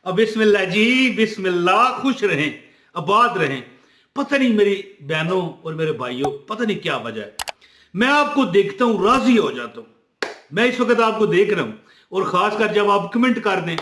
अब बिस्मिल्लाह जी, बिस्मिल्लाह, खुश रहें, आबाद रहें। पता नहीं मेरी बहनों और मेरे भाइयों, पता नहीं क्या वजह है, मैं आपको देखता हूं राजी हो जाता हूं। मैं इस वक्त आपको देख रहा हूं और खासकर जब आप कमेंट कर दें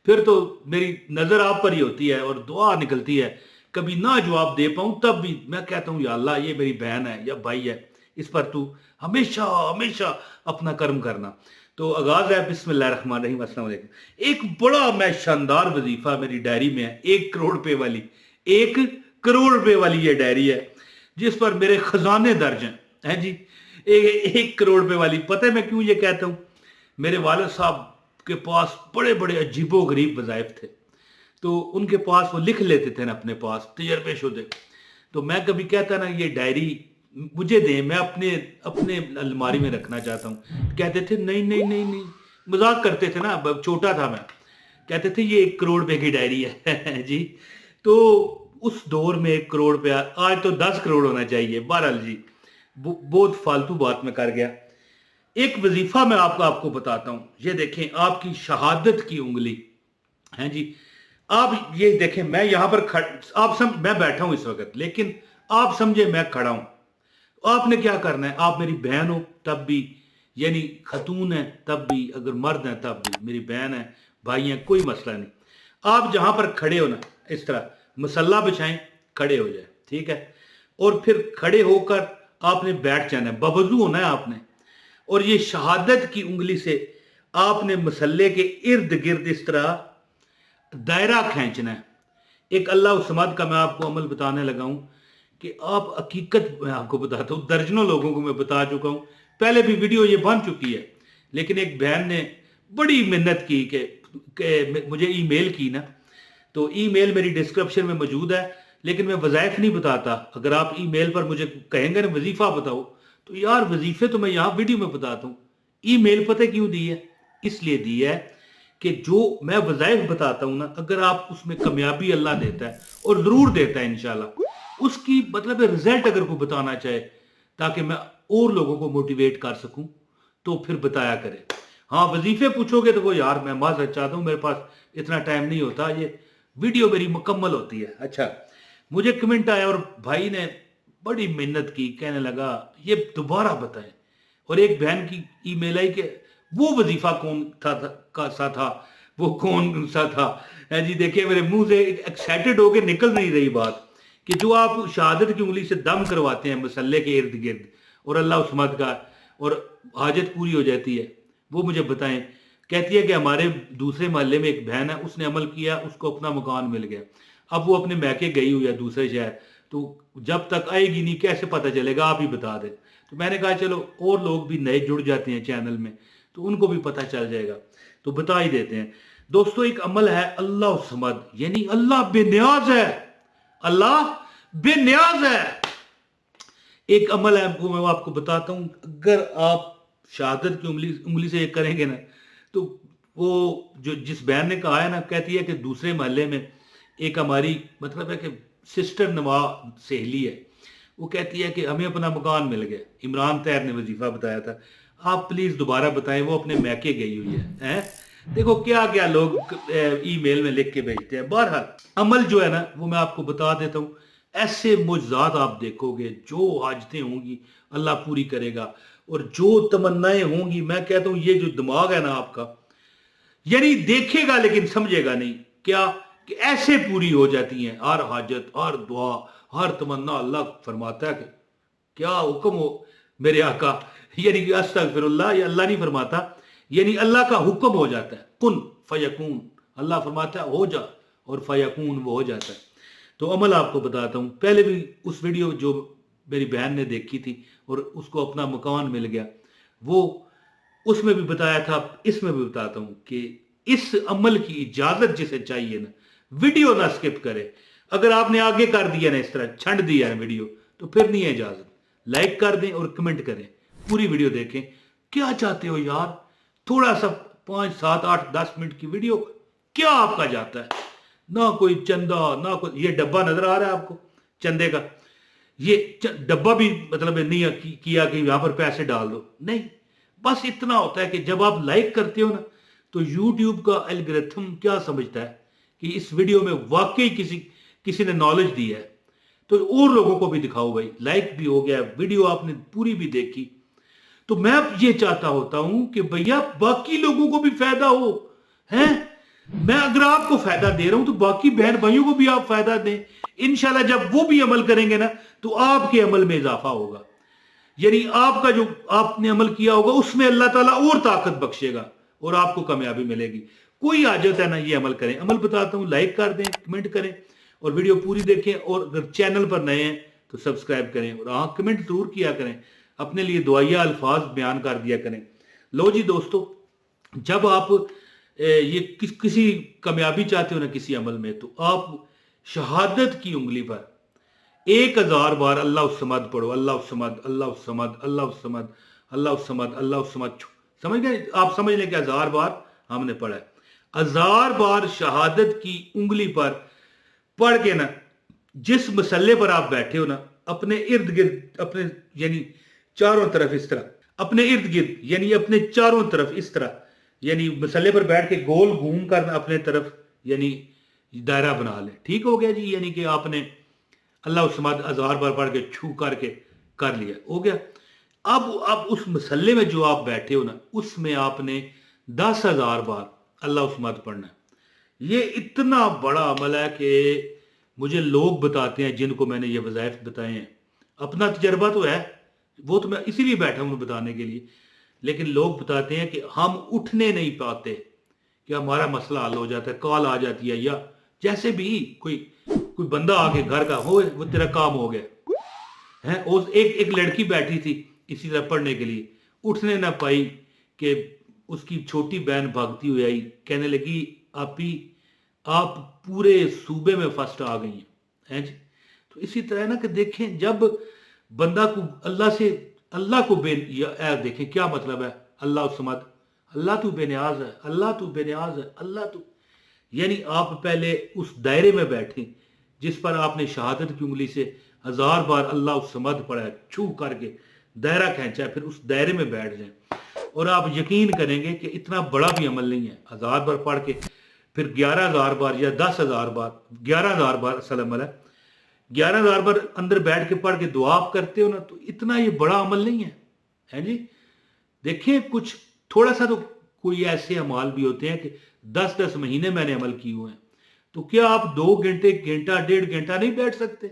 फिर तो मेरी नजर आप पर ही होती है और दुआ निकलती है। कभी ना जवाब दे पाऊं तब भी मैं कहता हूं या अल्लाह, ये मेरी बहन है या भाई है, इस पर तू हमेशा हमेशा अपना कर्म करना। तो आगाज है बिस्मिल्लाहिर्रहमानिर्रहीम, अस्सलाम वालेकुम। एक बड़ा मैं शानदार वजीफा मेरी डायरी में है, 1 करोड़ रुपए वाली, 1 करोड़ रुपए वाली ये डायरी है जिस पर मेरे खजाने दर्ज हैं जी। 1 करोड़ रुपए वाली। पता है मैं क्यों ये कहता हूं? मेरे वालिद साहब के पास बड़े बड़े अजीबो गरीब वज़ाइफ थे, तो उनके पास वो लिख लेते थे ना अपने पास तजर्बे शुदे। तो मैं कभी कहता ना ये डायरी मुझे दें, मैं अपने अपने अलमारी में रखना चाहता हूँ। कहते थे नहीं नहीं नहीं नहीं, मजाक करते थे ना, छोटा था मैं। कहते थे ये 1 करोड़ रुपए की डायरी है जी। तो उस दौर में 1 करोड़ रुपया, आज तो 10 करोड़ होना चाहिए। बहरहाल जी, बहुत फालतू बात में कर गया। एक वजीफा मैं आपको बताता हूं। ये देखें, आपकी शहादत की उंगली है जी। आप ये देखें, मैं यहां पर मैं बैठा हूं इस वक्त, लेकिन आप समझे मैं खड़ा हूं। आपने क्या करना है, आप मेरी बहन हो तब भी, यानी खतून है तब भी, अगर मर्द है तब भी, मेरी बहन है, भाई हैं, कोई मसला नहीं। आप जहां पर खड़े हो ना, इस तरह मसल्ला बिछाएं, खड़े हो जाए, ठीक है। और फिर खड़े होकर आपने बैठ जाना है, बवजू होना है आपने। और ये शहादत की उंगली से आपने मसल्ले के इर्द गिर्द इस तरह दायरा खींचना है। एक अल्लाह समद का मैं आपको अमल बताने लगा हूं कि आप हकीकत, मैं आपको बताता हूं, दर्जनों लोगों को मैं बता चुका हूं, पहले भी वीडियो ये बन चुकी है। लेकिन एक बहन ने बड़ी मेहनत की कि मुझे ईमेल की ना, तो ईमेल मेरी डिस्क्रिप्शन में मौजूद है, लेकिन मैं वज़ाइफ नहीं बताता। अगर आप ईमेल पर मुझे कहेंगे ना वजीफा बताओ, तो यार वजीफे तो मैं यहाँ वीडियो में बताता हूँ। ईमेल पता क्यों दी है? इसलिए दी है कि जो मैं वज़ाइफ बताता हूँ ना, अगर आप उसमें कामयाबी अल्लाह देता है, और ज़रूर देता है इंशाल्लाह, उसकी मतलब रिजल्ट अगर कोई बताना चाहे ताकि मैं और लोगों को मोटिवेट कर सकूं, तो फिर बताया करे। हाँ, वजीफे पूछोगे तो वो यार मैं माजरत चाहता हूँ, मेरे पास इतना टाइम नहीं होता, ये वीडियो मेरी मुकम्मल होती है। अच्छा, मुझे कमेंट आया और भाई ने बड़ी मेहनत की, कहने लगा ये दोबारा बताएं। और एक बहन की ईमेल आई कि वो वजीफा कौन था, वो कौन सा था है जी। देखिए मेरे मुंह से एक्साइटेड होके निकल नहीं रही बात कि जो आप शहादत की उंगली से दम करवाते हैं मसल्ले के इर्द गिर्द, और अल्लाह उसमत का, और हाजत पूरी हो जाती है, वो मुझे बताएं। कहती है कि हमारे दूसरे मोहल्ले में एक बहन है, उसने अमल किया, उसको अपना मकान मिल गया। अब वो अपने मैके गई हुई है दूसरे शहर, तो जब तक आएगी नहीं कैसे पता चलेगा, आप ही बता दें। तो मैंने कहा चलो और लोग भी नए जुड़ जाते हैं चैनल में तो उनको भी पता चल जाएगा, तो बता ही देते हैं। दोस्तों, एक अमल है अल्लाह समद, यानी अल्लाह बेनियाज है, अल्लाह बेनियाज है। एक अमल है वो मैं आपको बताता हूं। अगर आप शहादत की उंगली उंगली से ये करेंगे ना, तो वो जो जिस बहन ने कहा है ना, कहती है कि दूसरे मोहल्ले में एक हमारी मतलब है कि सिस्टर नवा सहेली है, वो कहती है कि हमें अपना मकान मिल गया। इमरान तैर ने वजीफा बताया था, आप प्लीज दोबारा बताएं, वो अपने मैके गई हुई है। देखो क्या क्या लोग ईमेल में लिख के भेजते हैं। बहरहाल अमल जो है ना, वो मैं आपको बता देता हूँ। ऐसे मुजज़ात आप देखोगे, जो हाजतें होंगी अल्लाह पूरी करेगा, और जो तमन्नाएं होंगी, मैं कहता हूँ ये जो दिमाग है ना आपका, यानी देखेगा लेकिन समझेगा नहीं, क्या कि ऐसे पूरी हो जाती हैं हर हाजत, हर दुआ, हर तमन्ना। अल्लाह फरमाता है कि क्या हुक्म हो मेरे आका, यानी कि अस्तगफिरुल्लाह, ये अल्लाह नहीं फरमाता, यानी अल्लाह का हुक्म हो जाता है, कुन फयकून। अल्लाह फरमाता है हो जा, और फयकून वो हो जाता है। तो अमल आपको बताता हूँ। पहले भी उस वीडियो जो मेरी बहन ने देखी थी और उसको अपना मकान मिल गया, वो उसमें भी बताया था, इसमें भी बताता हूं कि इस अमल की इजाजत जिसे चाहिए ना, वीडियो ना स्किप करे। अगर आपने आगे कर दिया ना, इस तरह छंड दिया है वीडियो, तो फिर नहीं है इजाजत। लाइक कर दें और कमेंट करें, पूरी वीडियो देखें। क्या चाहते हो यार, थोड़ा सा 5 7 8 10 मिनट की वीडियो क्या आपका जाता है? ना कोई चंदा, ना कोई, ये डब्बा नजर आ रहा है आपको चंदे का, ये डब्बा भी मतलब नहीं किया कि यहां पर पैसे डाल दो, नहीं। बस इतना होता है कि जब आप लाइक करते हो ना, तो यूट्यूब का एल्गोरिथम क्या समझता है کہ اس ویڈیو میں واقعی کسی نے نالج دی ہے تو اور لوگوں کو بھی دکھاؤ بھائی. لائک بھی ہو گیا, ویڈیو آپ نے پوری بھی دیکھی, تو میں اب یہ چاہتا ہوتا ہوں کہ بھیا باقی لوگوں کو بھی فائدہ ہو. ہیں میں اگر آپ کو فائدہ دے رہا ہوں تو باقی بہن بھائیوں کو بھی آپ فائدہ دیں. انشاءاللہ جب وہ بھی عمل کریں گے نا تو آپ کے عمل میں اضافہ ہوگا. یعنی آپ کا جو آپ نے عمل کیا ہوگا اس میں اللہ تعالیٰ اور طاقت بخشے گا اور آپ کو کامیابی ملے گی. کوئی حاجت ہے نا یہ عمل کریں. عمل بتاتا ہوں, لائک کر دیں, کمنٹ کریں اور ویڈیو پوری دیکھیں, اور اگر چینل پر نئے ہیں تو سبسکرائب کریں اور ہاں کمنٹ ضرور کیا کریں, اپنے لیے دعائیہ الفاظ بیان کر دیا کریں. لو جی دوستو, جب آپ یہ کسی کامیابی چاہتے ہو نا کسی عمل میں, تو آپ شہادت کی انگلی پر 1000 بار اللہ الصمد پڑھو. اللہ الصمد, اللہ الصمد, اللہ الصمد, اللہ الصمد, اللہ الصمد. سمجھ گئے آپ؟ سمجھ لیں کہ 1000 بار ہم نے پڑھا ہے. 1000 بار شہادت کی انگلی پر پڑھ کے نا, جس مسلے پر آپ بیٹھے ہو نا, اپنے ارد گرد, اپنے یعنی چاروں طرف اس طرح, اپنے ارد گرد یعنی اپنے چاروں طرف اس طرح, یعنی مسلے پر بیٹھ کے گول گھوم کر اپنے طرف یعنی دائرہ بنا لیں. ٹھیک ہو گیا جی؟ یعنی کہ آپ نے اللہ الصمد 1000 بار پڑھ کے چھو کر کے کر لیا, ہو گیا. اب اس مسلے میں جو آپ بیٹھے ہو نا, اس میں آپ نے 10,000 بار اللہ الصمد پڑھنا ہے. یہ اتنا بڑا عمل ہے کہ مجھے لوگ بتاتے ہیں جن کو میں نے یہ وظائف بتائے ہیں. اپنا تجربہ تو ہے, وہ تو میں اسی لیے بیٹھا ہوں بتانے کے لیے, لیکن لوگ بتاتے ہیں کہ ہم اٹھنے نہیں پاتے کہ ہمارا مسئلہ حل ہو جاتا ہے, کال آ جاتی ہے, یا جیسے بھی کوئی بندہ آ کے گھر کا ہو, وہ تیرا کام ہو گیا. ایک لڑکی بیٹھی تھی اسی طرح پڑھنے کے لیے, اٹھنے نہ پائی کہ اس کی چھوٹی بہن بھاگتی ہوئی آئی, کہنے لگی آپ پورے صوبے میں فرسٹ آ گئی ہیں جی. تو اسی طرح ہے نا کہ دیکھیں, جب بندہ کو اللہ کو دیکھیں کیا مطلب ہے اللہ الصمد, اللہ تو بے نیاز ہے, اللہ تو بے نیاز ہے, اللہ تو, یعنی آپ پہلے اس دائرے میں بیٹھیں جس پر آپ نے شہادت کی انگلی سے 1000 بار اللہ الصمد پڑھا ہے, چھو کر کے دائرہ کھینچا ہے, پھر اس دائرے میں بیٹھ جائیں اور آپ یقین کریں گے کہ اتنا بڑا بھی عمل نہیں ہے. 1000 بار پڑھ کے پھر 11,000 بار یا 10,000 بار, 11,000 بار اصل عمل ہے, 11,000 بار اندر بیٹھ کے پڑھ کے دعا آپ کرتے ہو نا, تو اتنا یہ بڑا عمل نہیں ہے جی. دیکھیں کچھ تھوڑا سا تو کوئی ایسے اعمال بھی ہوتے ہیں کہ 10 مہینے میں نے عمل کیے ہوئے ہیں, تو کیا آپ 2 گھنٹے, گھنٹہ, 1.5 گھنٹہ نہیں بیٹھ سکتے؟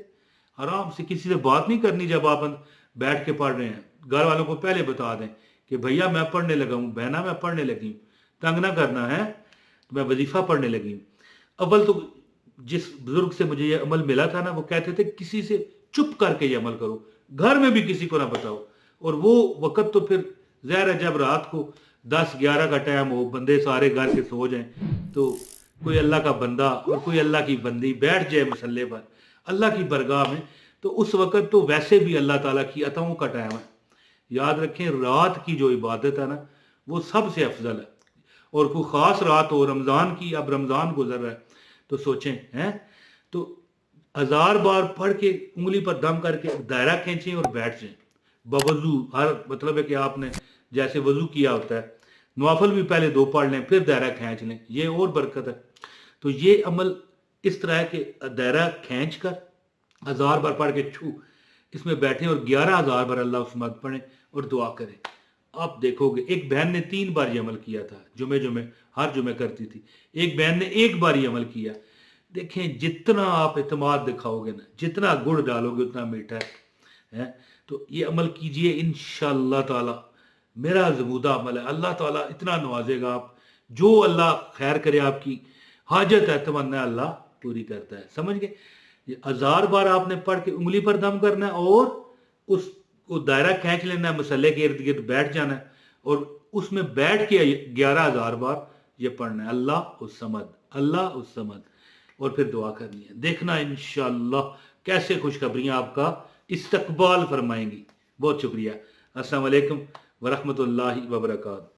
آرام سے کسی سے بات نہیں کرنی جب آپ بیٹھ کے پڑھ رہے ہیں. گھر والوں کو پہلے بتا دیں کہ بھیا میں پڑھنے لگا ہوں, بہنا میں پڑھنے لگی ہوں, تنگ نہ کرنا ہے, میں وظیفہ پڑھنے لگی ہوں. اول تو جس بزرگ سے مجھے یہ عمل ملا تھا نا, وہ کہتے تھے کسی سے چپ کر کے یہ عمل کرو, گھر میں بھی کسی کو نہ بتاؤ. اور وہ وقت تو پھر ظاہر ہے جب رات کو 10-11 کا ٹائم ہو, بندے سارے گھر کے سو جائیں, تو کوئی اللہ کا بندہ اور کوئی اللہ کی بندی بیٹھ جائے مسلے پر اللہ کی برگاہ میں, تو اس وقت تو ویسے بھی اللہ تعالیٰ کی عطاؤں کا ٹائم ہے. یاد رکھیں رات کی جو عبادت ہے نا وہ سب سے افضل ہے, اور کوئی خاص رات ہو رمضان کی, اب رمضان گزر رہا ہے تو سوچیں ہیں, تو 1000 بار پڑھ کے انگلی پر دم کر کے دائرہ کھینچیں اور بیٹھ جائیں بوضو. ہر مطلب ہے کہ آپ نے جیسے وضو کیا ہوتا ہے, نوافل بھی پہلے 2 پڑھ لیں پھر دائرہ کھینچ لیں, یہ اور برکت ہے. تو یہ عمل اس طرح ہے کہ دائرہ کھینچ کر 1000 بار پڑھ کے چھو اس میں بیٹھیں اور 11,000 بار اللہ الصمد پڑھیں اور دعا کریں. آپ دیکھو گے ایک بہن نے 3 بار یہ عمل کیا تھا, جمعے ہر جمعے کرتی تھی. ایک بہن نے 1 بار یہ عمل کیا. دیکھیں جتنا آپ اعتماد دکھاؤ گے نا, جتنا گڑ ڈالو گے اتنا میٹھا ہے. تو یہ عمل کیجئے انشاءاللہ تعالی, میرا زبودہ عمل ہے, اللہ تعالیٰ اتنا نوازے گا آپ, جو اللہ خیر کرے آپ کی حاجت ہے تمنا اللہ پوری کرتا ہے. سمجھ گئے؟ 1000 بار آپ نے پڑھ کے انگلی پر دم کرنا ہے اور اس کو دائرہ کھینچ لینا ہے, مسلے کے ارد گرد بیٹھ جانا ہے اور اس میں بیٹھ کے 11,000 بار یہ پڑھنا ہے اللہ الصمد, اللہ الصمد, اور پھر دعا کرنی ہے. دیکھنا انشاءاللہ کیسے خوشخبریاں آپ کا استقبال فرمائیں گی. بہت شکریہ. السلام علیکم ورحمۃ اللہ وبرکاتہ.